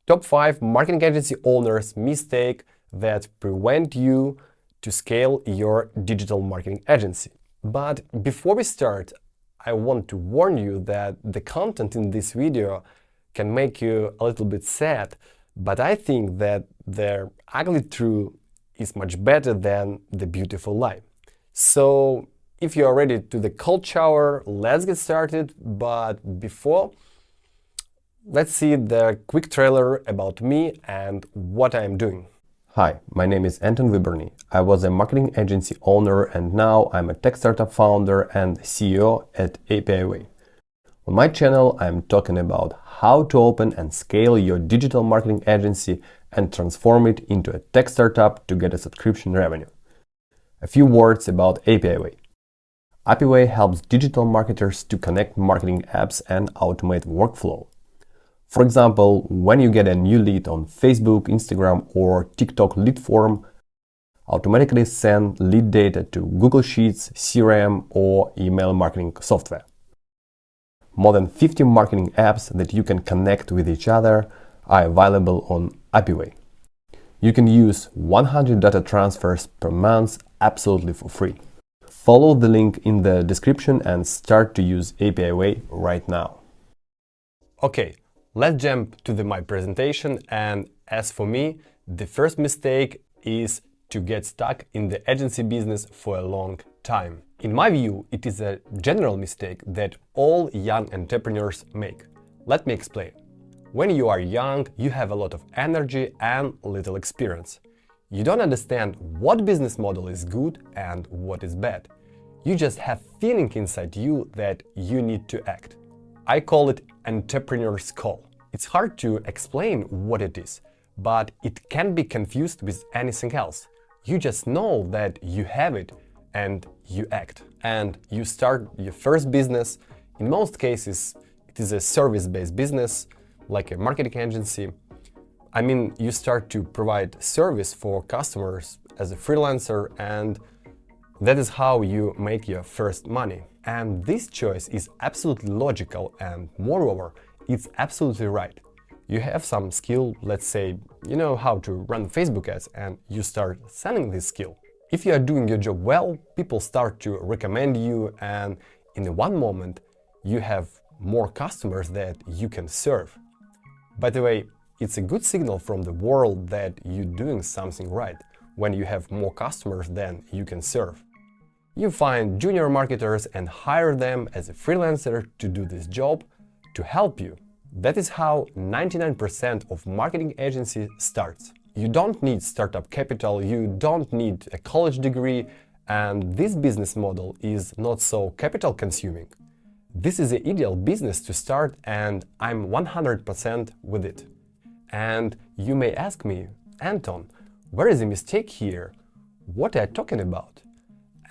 Top 5 marketing agency owners' mistake that prevent you to scale your digital marketing agency. But before we start, I want to warn you that the content in this video can make you a little bit sad, but I think that the ugly truth is much better than the beautiful lie. So if you are ready to the cold shower, let's get started. But before, let's see the quick trailer about me and what I am doing. Hi, my name is Anton Wyborny. I was a marketing agency owner and now I'm a tech startup founder and CEO at APIway. On my channel, I'm talking about how to open and scale your digital marketing agency and transform it into a tech startup to get a subscription revenue. A few words about APIway. APIway helps digital marketers to connect marketing apps and automate workflow. For example, when you get a new lead on Facebook, Instagram, or TikTok lead form, automatically send lead data to Google Sheets, CRM, or email marketing software. More than 50 marketing apps that you can connect with each other are available on APIway. You can use 100 data transfers per month absolutely for free. Follow the link in the description and start to use APIway right now. Okay, let's jump to my presentation, and as for me, the first mistake is to get stuck in the agency business for a long time. In my view, it is a general mistake that all young entrepreneurs make. Let me explain. When you are young, you have a lot of energy and little experience. You don't understand what business model is good and what is bad. You just have feeling inside you that you need to act. I call it entrepreneur's call. It's hard to explain what it is, but it can be confused with anything else. You just know that you have it and you act. And you start your first business. In most cases, it is a service-based business, like a marketing agency. I mean, you start to provide service for customers as a freelancer, and that is how you make your first money. And this choice is absolutely logical, and moreover, it's absolutely right. You have some skill, let's say, you know how to run Facebook ads, and you start selling this skill. If you are doing your job well, people start to recommend you, and in one moment, you have more customers that you can serve. By the way, it's a good signal from the world that you're doing something right when you have more customers than you can serve. You find junior marketers and hire them as a freelancer to do this job to help you. That is how 99% of marketing agency starts. You don't need startup capital, you don't need a college degree, and this business model is not so capital consuming. This is the ideal business to start, and I'm 100% with it. And you may ask me, Anton, where is the mistake here? What are you talking about?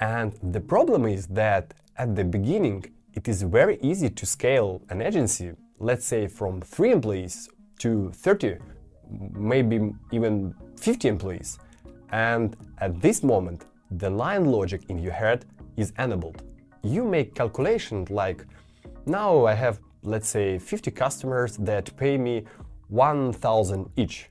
And the problem is that at the beginning, it is very easy to scale an agency, let's say from 3 employees to 30, maybe even 50 employees. And at this moment, the line logic in your head is enabled. You make calculation like, now I have, let's say, 50 customers that pay me 1,000 each.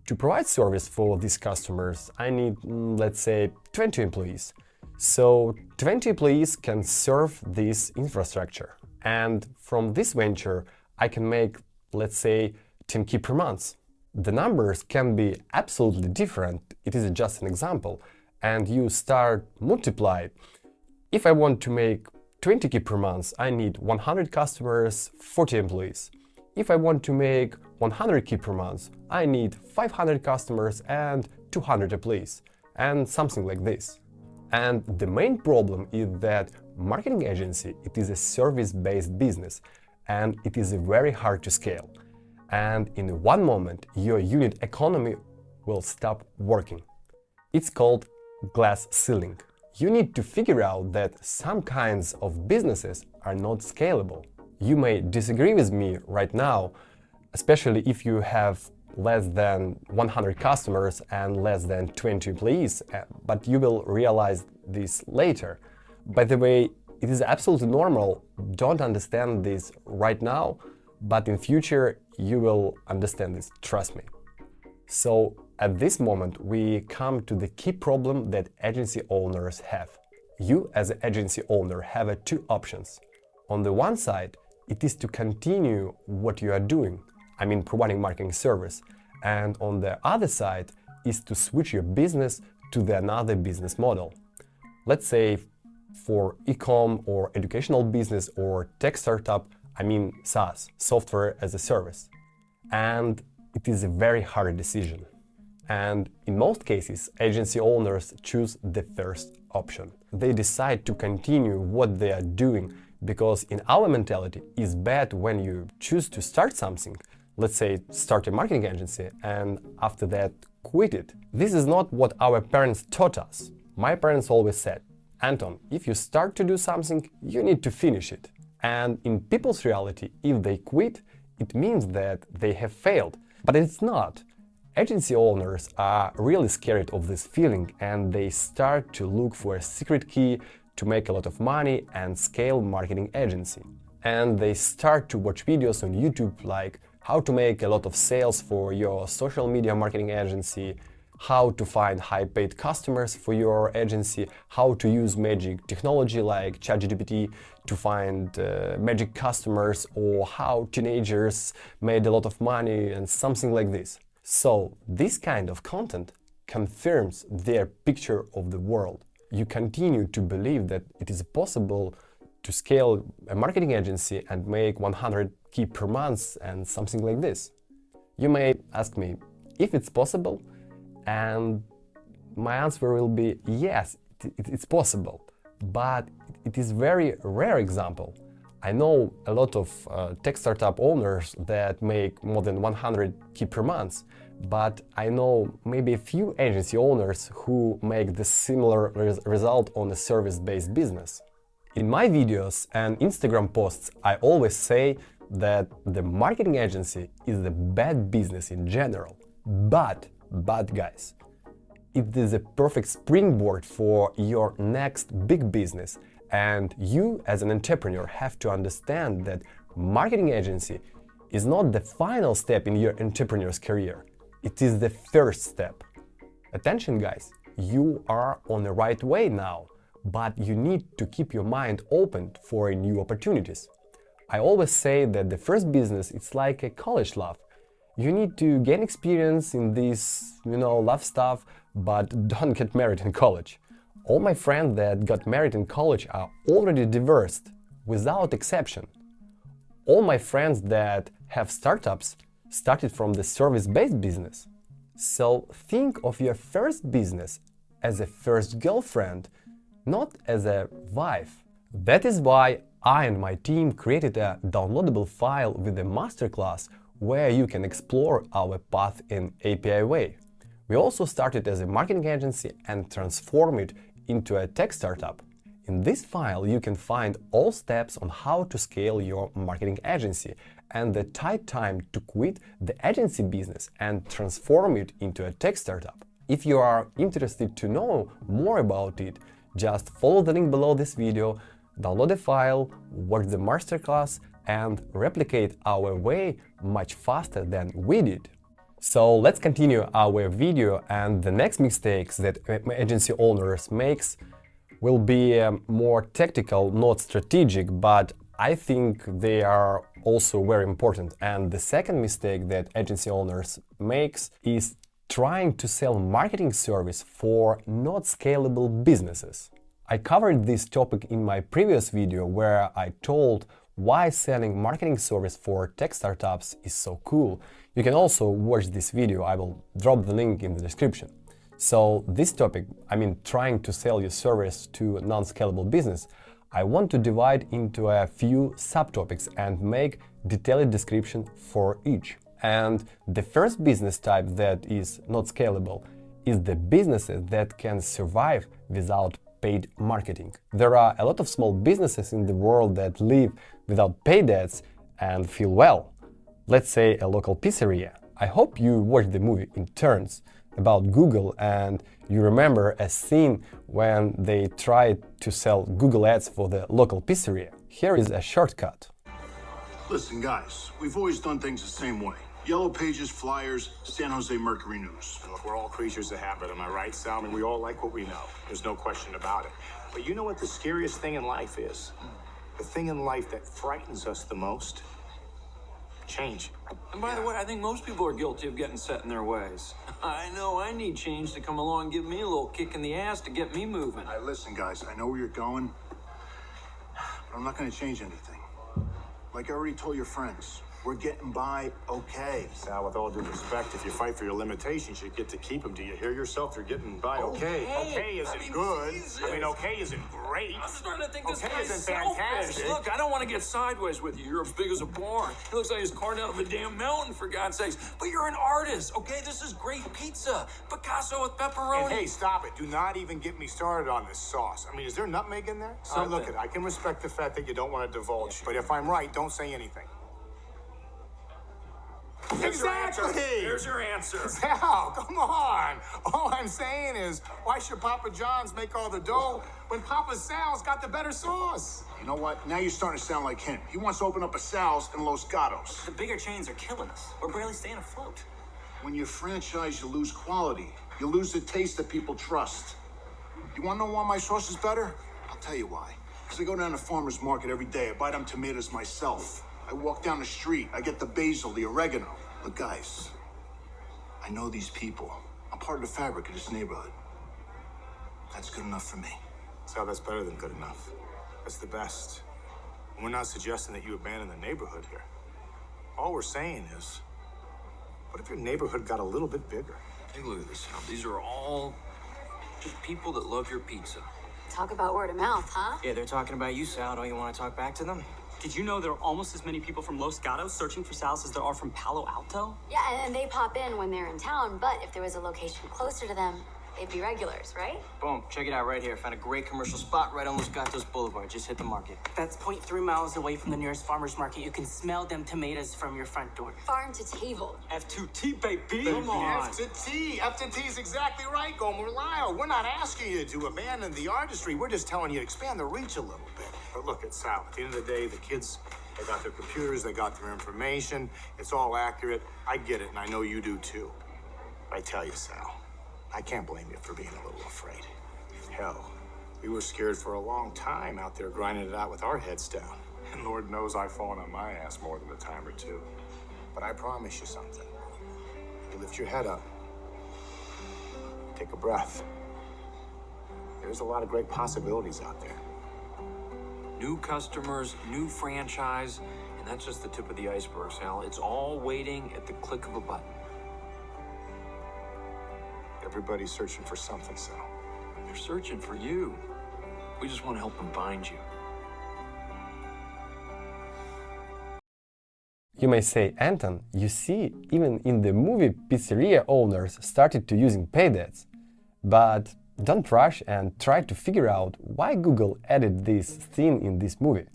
To provide service for these customers, I need, let's say, 20 employees. So 20 employees can serve this infrastructure. And from this venture, I can make, let's say, 10K per month. The numbers can be absolutely different. It is just an example. And you start multiply. If I want to make 20K per month, I need 100 customers, 40 employees. If I want to make 100K per month, I need 500 customers and 200 employees, and something like this. And the main problem is that marketing agency, it is a service-based business, and it is very hard to scale. And in one moment, your unit economy will stop working. It's called glass ceiling. You need to figure out that some kinds of businesses are not scalable. You may disagree with me right now, especially if you have less than 100 customers and less than 20 employees, but you will realize this later. By the way, it is absolutely normal. Don't understand this right now, but in future you will understand this, trust me. So at this moment, we come to the key problem that agency owners have. You as an agency owner have two options. On the one side, it is to continue what you are doing, I mean providing marketing service, and on the other side is to switch your business to another business model. Let's say for e-com or educational business or tech startup, I mean SaaS, software as a service. And it is a very hard decision. And in most cases, agency owners choose the first option. They decide to continue what they are doing because in our mentality, it's bad when you choose to start something, let's say start a marketing agency, and after that quit it. This is not what our parents taught us. My parents always said, Anton, if you start to do something, you need to finish it. And in people's reality, if they quit, it means that they have failed. But it's not. Agency owners are really scared of this feeling and they start to look for a secret key to make a lot of money and scale marketing agency. And they start to watch videos on YouTube like how to make a lot of sales for your social media marketing agency, how to find high-paid customers for your agency, how to use magic technology like ChatGPT to find magic customers, or how teenagers made a lot of money and something like this. So this kind of content confirms their picture of the world. You continue to believe that it is possible to scale a marketing agency and make 100K per month and something like this. You may ask me if it's possible, and my answer will be yes, it's possible, but it is very rare example. I know a lot of tech startup owners that make more than 100K per month, but I know maybe a few agency owners who make the similar result on a service-based business. In my videos and Instagram posts, I always say that the marketing agency is a bad business in general. But guys, it is a perfect springboard for your next big business. And you as an entrepreneur have to understand that marketing agency is not the final step in your entrepreneur's career. It is the first step. Attention guys, you are on the right way now, but you need to keep your mind open for new opportunities. I always say that the first business is like a college love. You need to gain experience in this, love stuff, but don't get married in college. All my friends that got married in college are already divorced, without exception. All my friends that have startups started from the service-based business. So think of your first business as a first girlfriend, not as a wife. That is why I and my team created a downloadable file with a masterclass where you can explore our path in API way. We also started as a marketing agency and transformed it into a tech startup. In this file you can find all steps on how to scale your marketing agency and the tight time to quit the agency business and transform it into a tech startup. If you are interested to know more about it, just follow the link below this video, download the file, watch the masterclass and replicate our way much faster than we did. So let's continue our video, and the next mistakes that agency owners makes will be more tactical, not strategic, but I think they are also very important. And the second mistake that agency owners makes is trying to sell marketing service for not scalable businesses. I covered this topic in my previous video where I told why selling marketing service for tech startups is so cool. You can also watch this video, I will drop the link in the description. So this topic, trying to sell your service to a non-scalable business, I want to divide into a few subtopics and make detailed description for each. And the first business type that is not scalable is the businesses that can survive without paid marketing. There are a lot of small businesses in the world that live without paid ads and feel well. Let's say a local pizzeria. I hope you watched the movie Interns about Google and you remember a scene when they tried to sell Google ads for the local pizzeria. Here is a shortcut. Listen, guys, we've always done things the same way. Yellow Pages, Flyers, San Jose Mercury News. Look, we're all creatures of habit, am I right, Sal? I mean, we all like what we know. There's no question about it. But you know what the scariest thing in life is? The thing in life that frightens us the most? Change. And by the way, I think most people are guilty of getting set in their ways. I know I need change to come along and give me a little kick in the ass to get me moving. All right, listen, guys, I know where you're going, but I'm not going to change anything. Like I already told your friends, we're getting by okay. Sal, with all due respect, if you fight for your limitations, you get to keep them. Do you hear yourself? You're getting by okay. Okay isn't good. Jesus. I mean, okay isn't great. I'm starting to think this Okay guy's isn't selfish. fantastic. Look, I don't want to get sideways with you. You're as big as a barn. He looks like he's carved out of a damn mountain, for God's sakes. But you're an artist, okay? This is great pizza. Picasso with pepperoni. And hey, stop it. Do not even get me started on this sauce. I mean, is there nutmeg in there? Something. Look, I can respect the fact that you don't want to divulge. But if I'm right, don't say anything. Exactly. Here's your answer. Sal, come on. All I'm saying is, why should Papa John's make all the dough when Papa Sal's got the better sauce? You know what? Now you're starting to sound like him. He wants to open up a Sal's in Los Gatos. The bigger chains are killing us. We're barely staying afloat. When you franchise, you lose quality. You lose the taste that people trust. You want to know why my sauce is better? I'll tell you why. Because I go down to farmer's market every day. I buy them tomatoes myself. I walk down the street. I get the basil, the oregano. Look, guys, I know these people. I'm part of the fabric of this neighborhood. That's good enough for me. Sal, that's better than good enough. That's the best. And we're not suggesting that you abandon the neighborhood here. All we're saying is, what if your neighborhood got a little bit bigger? Take a look at this, Sal. These are all just people that love your pizza. Talk about word of mouth, huh? Yeah, they're talking about you, Sal. Don't you want to talk back to them? Did you know there are almost as many people from Los Gatos searching for Sal's as there are from Palo Alto? Yeah, and they pop in when they're in town, but if there was a location closer to them, they'd be regulars, right? Boom, check it out right here. Found a great commercial spot right on Los Gatos Boulevard. Just hit the market. That's 0.3 miles away from the nearest farmer's market. You can smell them tomatoes from your front door. Farm to table. F2T, baby! Come on. F to T. F to T is exactly right, Gomer Lyle. We're not asking you to abandon the artistry. We're just telling you to expand the reach a little bit. But look, at Sal. At the end of the day, the kids, they got their computers, they got their information. It's all accurate. I get it, and I know you do too. I tell you, Sal, I can't blame you for being a little afraid. Hell, we were scared for a long time out there grinding it out with our heads down. And Lord knows I've fallen on my ass more than a time or two. But I promise you something. You lift your head up. Take a breath. There's a lot of great possibilities out there. New customers, new franchise, and that's just the tip of the iceberg, Sal. It's all waiting at the click of a button. Everybody's searching for something, Sal. They're searching for you. We just want to help them find you. You may say, Anton, you see, even in the movie, pizzeria owners started to using paid ads. But don't rush and try to figure out why Google added this scene in this movie.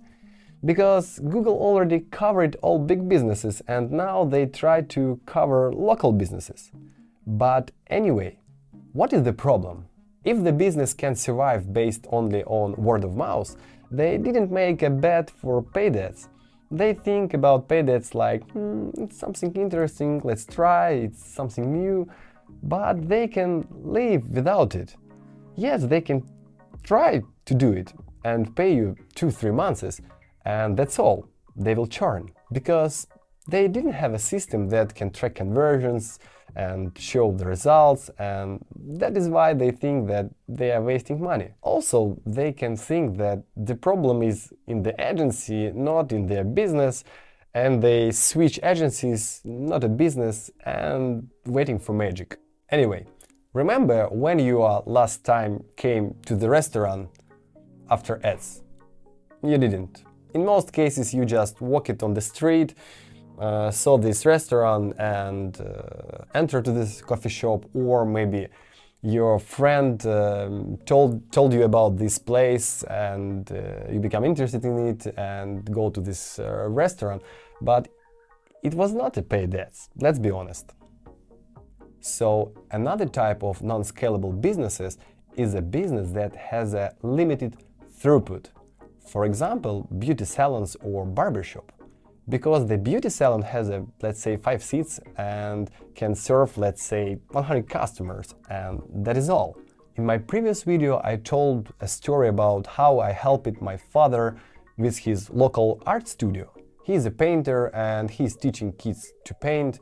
Because Google already covered all big businesses and now they try to cover local businesses. But anyway, what is the problem? If the business can survive based only on word of mouth, they didn't make a bet for paid ads. They think about paid ads like, it's something interesting, let's try, it's something new, but they can live without it. Yes, they can try to do it and pay you 2-3 months, and that's all. They will churn, because they didn't have a system that can track conversions and show the results, and that is why they think that they are wasting money. Also, they can think that the problem is in the agency, not in their business, and they switch agencies, not a business, and waiting for magic. Anyway, remember when you last time came to the restaurant after ads? You didn't. In most cases, you just walk it on the street, saw this restaurant and entered to this coffee shop, or maybe your friend told you about this place and you become interested in it and go to this restaurant, but it was not a paid ads, let's be honest. So another type of non-scalable businesses is a business that has a limited throughput. For example, beauty salons or barbershop. because the beauty salon has let's say 5 seats and can serve, let's say, 100 customers, and that is all. In my previous video I told a story about how I helped my father with his local art studio. He is a painter and he's teaching kids to paint.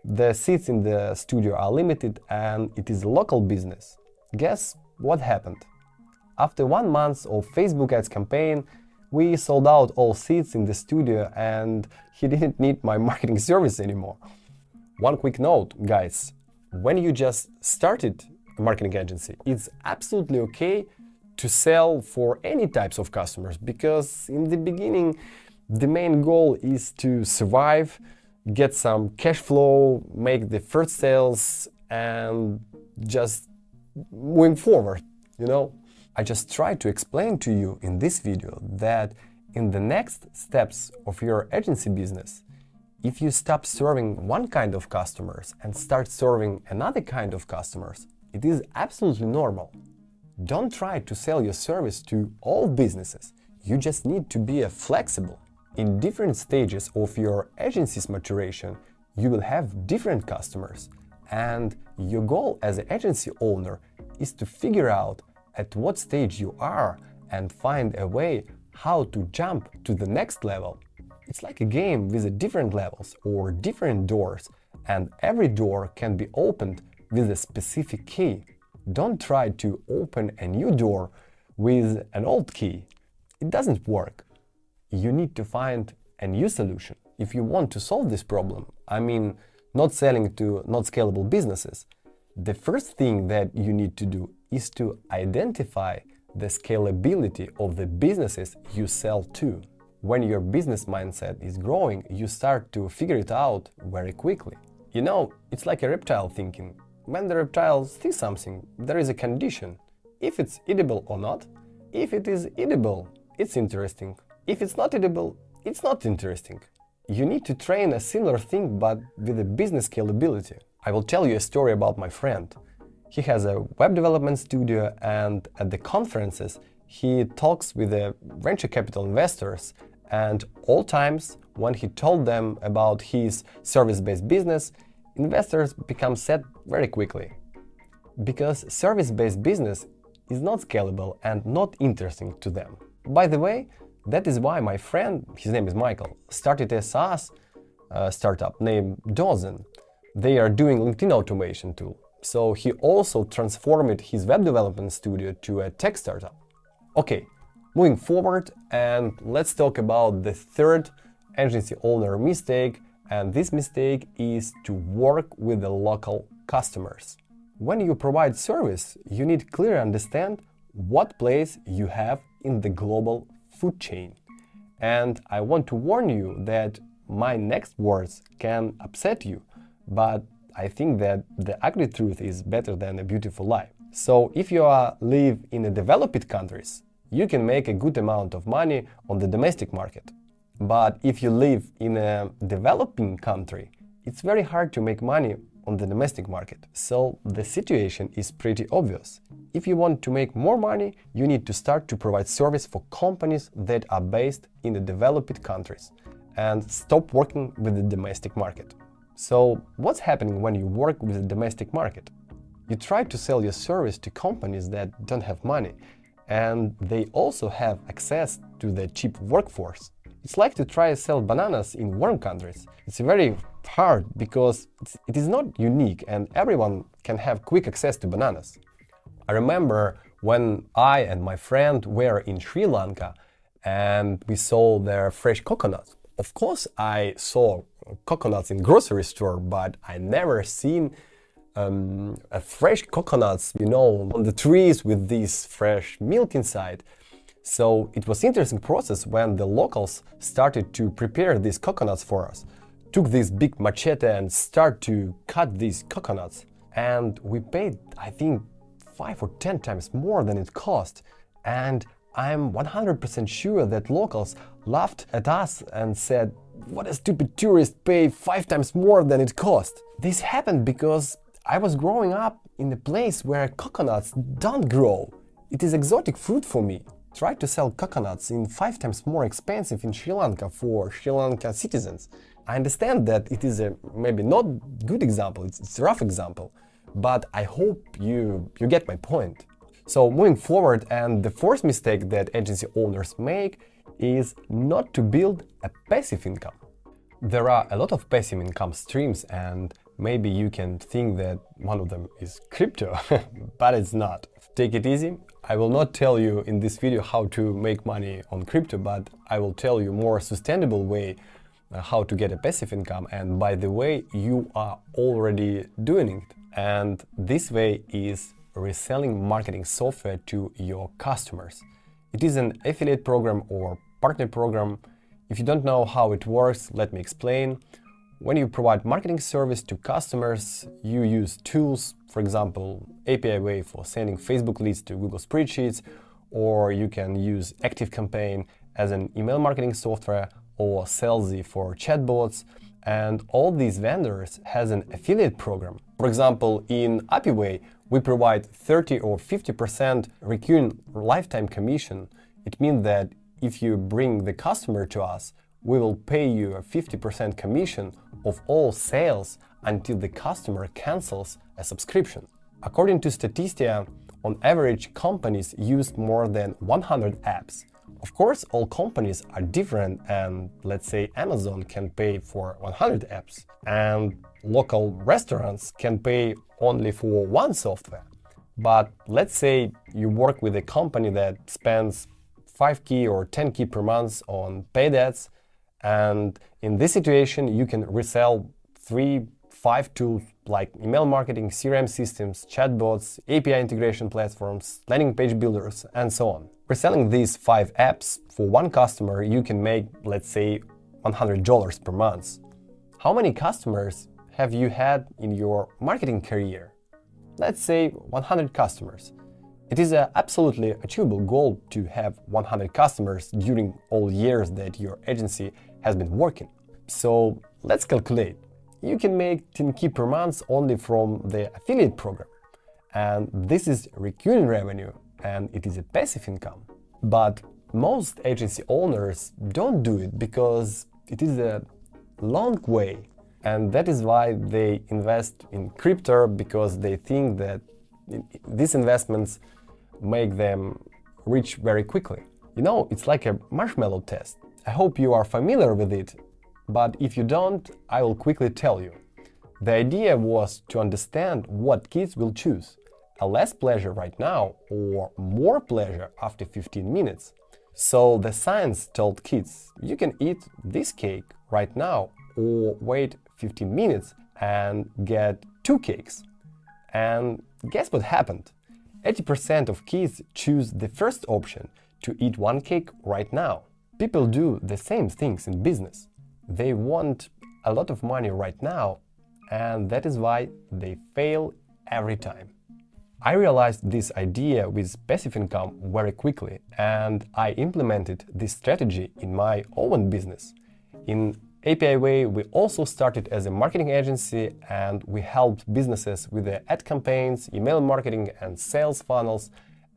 The seats in the studio are limited and it is a local business. Guess what happened? After 1 month of Facebook ads campaign, we sold out all seats in the studio and he didn't need my marketing service anymore. One quick note, guys, when you just started a marketing agency, it's absolutely okay to sell for any types of customers, because in the beginning the main goal is to survive, get some cash flow, make the first sales, and just moving forward, you know? I just tried to explain to you in this video that in the next steps of your agency business, if you stop serving one kind of customers and start serving another kind of customers, it is absolutely normal. Don't try to sell your service to all businesses. You just need to be flexible. In different stages of your agency's maturation, you will have different customers, and your goal as an agency owner is to figure out at what stage you are and find a way how to jump to the next level. It's like a game with different levels or different doors, and every door can be opened with a specific key. Don't try to open a new door with an old key. It doesn't work. You need to find a new solution. If you want to solve this problem, I mean, not selling to not scalable businesses, the first thing that you need to do is to identify the scalability of the businesses you sell to. When your business mindset is growing, you start to figure it out very quickly. You know, it's like a reptile thinking. When the reptile sees something, there is a condition. If it's edible or not. If it is edible, it's interesting. If it's not edible, it's not interesting. You need to train a similar thing, but with a business scalability. I will tell you a story about my friend. He has a web development studio, and at the conferences he talks with the venture capital investors, and all times when he told them about his service-based business, investors become sad very quickly. Because service-based business is not scalable and not interesting to them. By the way, that is why my friend, his name is Michael, started a SaaS startup named Dozen. They are doing LinkedIn automation tool. So he also transformed his web development studio to a tech startup. Okay, moving forward, and let's talk about the third agency owner mistake, and this mistake is to work with the local customers. When you provide service, you need clearly understand what place you have in the global food chain. And I want to warn you that my next words can upset you, but I think that the ugly truth is better than a beautiful lie. So if you live in the developed countries, you can make a good amount of money on the domestic market. But if you live in a developing country, it's very hard to make money on the domestic market. So the situation is pretty obvious. If you want to make more money, you need to start to provide service for companies that are based in the developed countries and stop working with the domestic market. So what's happening when you work with the domestic market? You try to sell your service to companies that don't have money, and they also have access to the cheap workforce. It's like to try to sell bananas in warm countries. It's very hard because it is not unique and everyone can have quick access to bananas. I remember when I and my friend were in Sri Lanka and we saw their fresh coconuts. Of course, I saw coconuts in grocery store, but I never seen a fresh coconuts, you know, on the trees with this fresh milk inside. So it was interesting process when the locals started to prepare these coconuts for us. Took this big machete and start to cut these coconuts. And we paid, I think, 5 or 10 times more than it cost. And I'm 100% sure that locals laughed at us and said, "What a stupid tourist pay 5 times more than it cost." This happened because I was growing up in a place where coconuts don't grow. It is exotic fruit for me. tried to sell coconuts in 5 times more expensive in Sri Lanka for Sri Lankan citizens. I understand that it is a maybe not good example, it's a rough example, but I hope you get my point. So moving forward, and the fourth mistake that agency owners make is not to build a passive income. There are a lot of passive income streams, and maybe you can think that one of them is crypto, but it's not. Take it easy. I will not tell you in this video how to make money on crypto, but I will tell you more sustainable way how to get a passive income, and by the way, you are already doing it. And this way is reselling marketing software to your customers. It is an affiliate program or partner program. If you don't know how it works, let me explain. When you provide marketing service to customers, you use tools, for example, APIway for sending Facebook leads to Google Spreadsheets, or you can use ActiveCampaign as an email marketing software, or Sellsy for chatbots, and all these vendors has an affiliate program. For example, in APIway, we provide 30 or 50% recurring lifetime commission. It means that if you bring the customer to us, we will pay you a 50% commission of all sales until the customer cancels a subscription. According to Statista, on average, companies use more than 100 apps. Of course, all companies are different, and let's say Amazon can pay for 100 apps, and local restaurants can pay only for one software. But let's say you work with a company that spends 5K or 10K per month on paid ads, and in this situation you can resell 3-5 tools like email marketing, CRM systems, chatbots, API integration platforms, landing page builders, and so on. Reselling these 5 apps for one customer, you can make, let's say, $100 per month. How many customers have you had in your marketing career? Let's say 100 customers. It is an absolutely achievable goal to have 100 customers during all years that your agency has been working. So let's calculate. You can make 10K per month only from the affiliate program. And this is recurring revenue, and it is a passive income. But most agency owners don't do it because it is a long way. And that is why they invest in crypto, because they think that these investments make them rich very quickly. You know, it's like a marshmallow test. I hope you are familiar with it, but if you don't, I will quickly tell you. The idea was to understand what kids will choose, a less pleasure right now or more pleasure after 15 minutes. So the science told kids, you can eat this cake right now or wait 15 minutes and get 2 cakes. And guess what happened? 80% of kids choose the first option, to eat 1 cake right now. People do the same things in business. They want a lot of money right now, and that is why they fail every time. I realized this idea with passive income very quickly, and I implemented this strategy in my own business. In APIway, we also started as a marketing agency, and we helped businesses with their ad campaigns, email marketing, and sales funnels.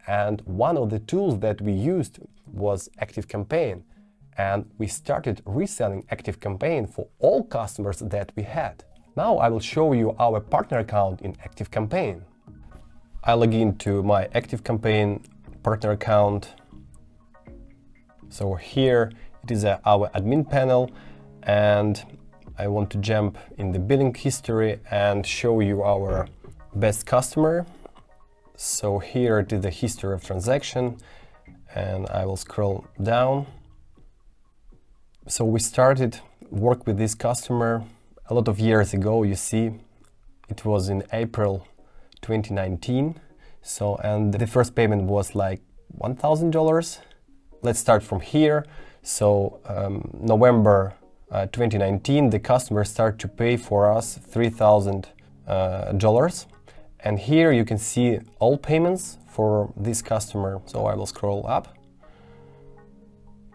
And one of the tools that we used was ActiveCampaign, and we started reselling ActiveCampaign for all customers that we had. Now I will show you our partner account in ActiveCampaign. I log into my ActiveCampaign partner account. So here it is our admin panel, and I want to jump in the billing history and show you our best customer. So here it is the history of transaction, and I will scroll down. So we started work with this customer a lot of years ago. You see, it was in April 2019. So, and the first payment was like $1,000. Let's start from here. So November 2019, the customer started to pay for us $3,000. And here you can see all payments for this customer. So I will scroll up.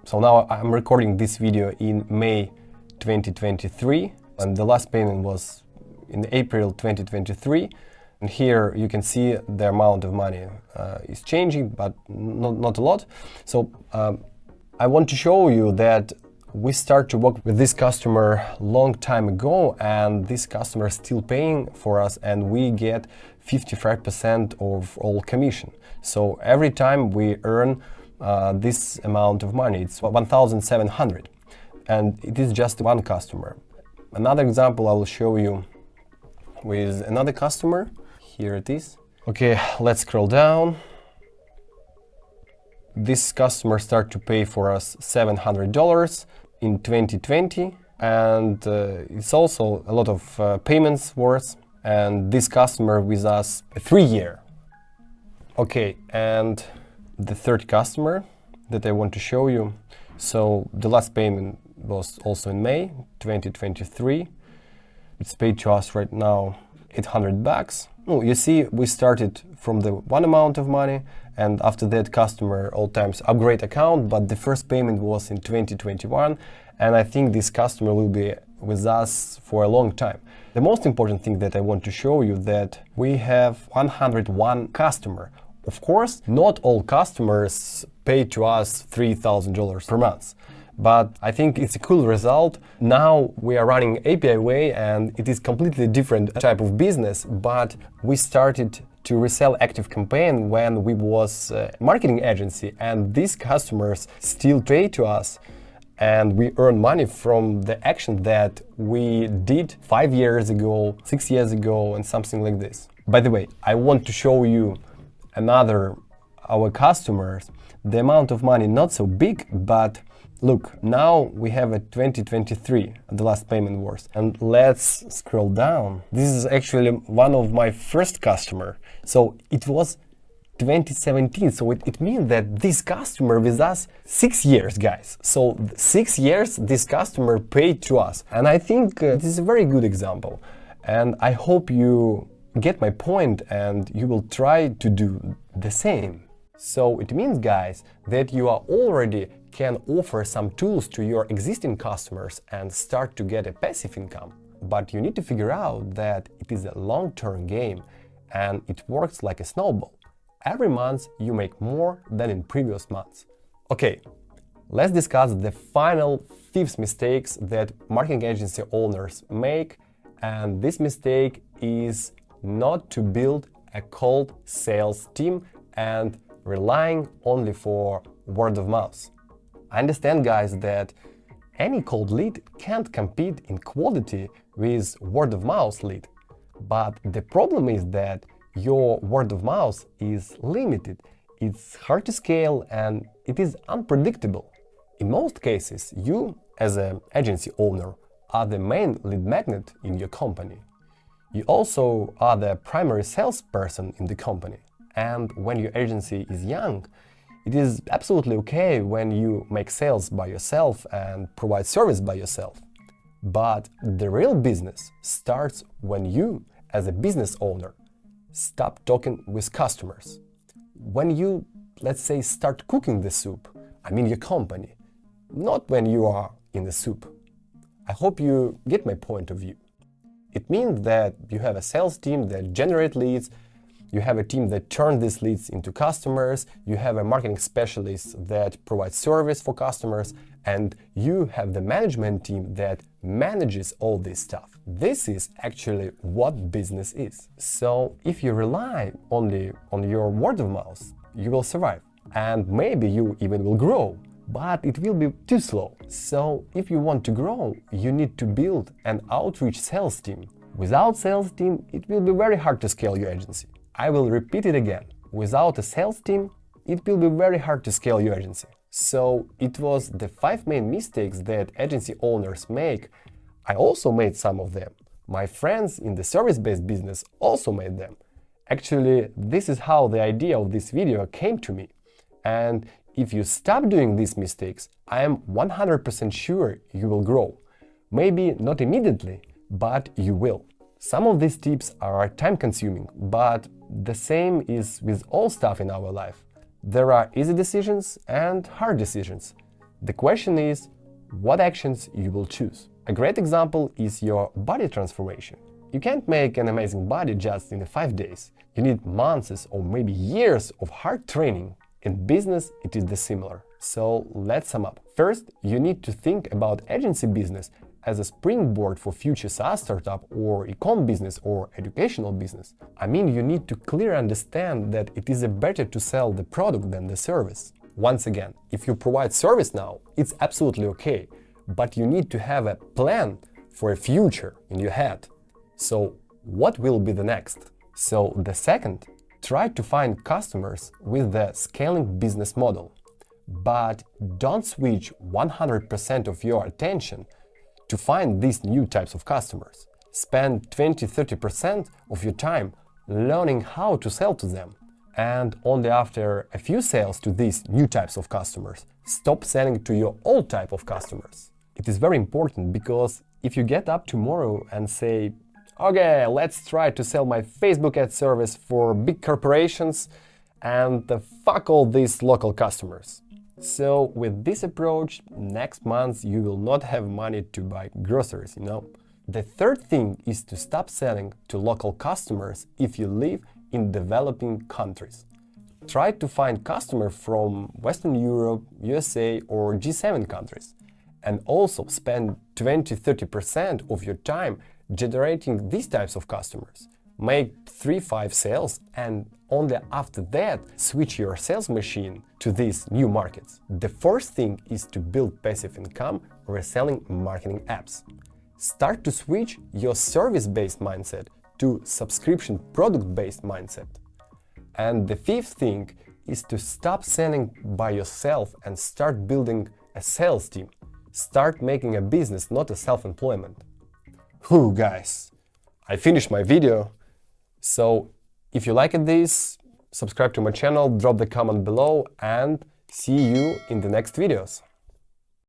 So now I'm recording this video in May 2023, and the last payment was in April 2023. And here you can see the amount of money is changing, but not a lot. So I want to show you that we start to work with this customer long time ago, and this customer is still paying for us, and we get 55% of all commission. So every time we earn this amount of money, it's 1,700, and it is just one customer. Another example I will show you with another customer. Here it is. Okay, let's scroll down. This customer started to pay for us $700 in 2020, and it's also a lot of payments worth. And this customer with us 3 years. Okay, and the third customer that I want to show you. So the last payment was also in May 2023. It's paid to us right now $800. Oh, you see, we started from the one amount of money, and after that customer all times upgrade account, but the first payment was in 2021, and I think this customer will be with us for a long time. The most important thing that I want to show you that we have 101 customer. Of course, not all customers pay to us $3,000 per month. But I think it's a cool result. Now we are running API Way, and it is completely different type of business, but we started to resell ActiveCampaign when we was a marketing agency, and these customers still pay to us, and we earn money from the action that we did 5 years ago, 6 years ago, and something like this. By the way, I want to show you our customers. The amount of money not so big, but look, now we have a 2023, the last payment was. And let's scroll down. This is actually one of my first customer. So it was 2017. So it means that this customer with us 6 years, guys. So 6 years this customer paid to us. And I think this is a very good example. And I hope you get my point and you will try to do the same. So it means, guys, that you are already can offer some tools to your existing customers and start to get a passive income. But you need to figure out that it is a long-term game and it works like a snowball. Every month you make more than in previous months. Okay, let's discuss the final 5th mistakes that marketing agency owners make, and this mistake is not to build a cold sales team and relying only for word of mouth. I understand, guys, that any cold lead can't compete in quality with word of mouth lead. But the problem is that your word of mouth is limited, it's hard to scale, and it is unpredictable. In most cases, you, as an agency owner, are the main lead magnet in your company. You also are the primary salesperson in the company. And when your agency is young, it is absolutely okay when you make sales by yourself and provide service by yourself. But the real business starts when you, as a business owner, stop talking with customers. When you, let's say, start cooking the soup, I mean your company, not when you are in the soup. I hope you get my point of view. It means that you have a sales team that generates leads, you have a team that turns these leads into customers, you have a marketing specialist that provides service for customers, and you have the management team that manages all this stuff. This is actually what business is. So if you rely only on your word of mouth, you will survive. And maybe you even will grow, but it will be too slow. So if you want to grow, you need to build an outreach sales team. Without sales team, it will be very hard to scale your agency. I will repeat it again. Without a sales team, it will be very hard to scale your agency. So it was the 5 main mistakes that agency owners make. I also made some of them. My friends in the service-based business also made them. Actually, this is how the idea of this video came to me. And if you stop doing these mistakes, I am 100% sure you will grow. Maybe not immediately, but you will. Some of these tips are time-consuming, but the same is with all stuff in our life. There are easy decisions and hard decisions. The question is, what actions you will choose. A great example is your body transformation. You can't make an amazing body just in 5 days. You need months or maybe years of hard training. In business, it is similar. So let's sum up. First, you need to think about agency business as a springboard for future SaaS startup or e-com business or educational business. I mean, you need to clearly understand that it is better to sell the product than the service. Once again, if you provide service now, it's absolutely okay, but you need to have a plan for a future in your head. So what will be the next? So the second, try to find customers with the scaling business model, but don't switch 100% of your attention to find these new types of customers. Spend 20-30% of your time learning how to sell to them. And only after a few sales to these new types of customers, stop selling to your old type of customers. It is very important because if you get up tomorrow and say, okay, let's try to sell my Facebook ad service for big corporations and fuck all these local customers. So with this approach, next month you will not have money to buy groceries, you know. The third thing is to stop selling to local customers if you live in developing countries. Try to find customers from Western Europe, USA or G7 countries, and also spend 20-30% of your time generating these types of customers. Make 3-5 sales and only after that switch your sales machine to these new markets. The fourth thing is to build passive income reselling marketing apps. Start to switch your service-based mindset to subscription product-based mindset. And the fifth thing is to stop selling by yourself and start building a sales team. Start making a business, not a self-employment. Whew, guys, I finished my video. So if you liked this, subscribe to my channel, drop the comment below and see you in the next videos.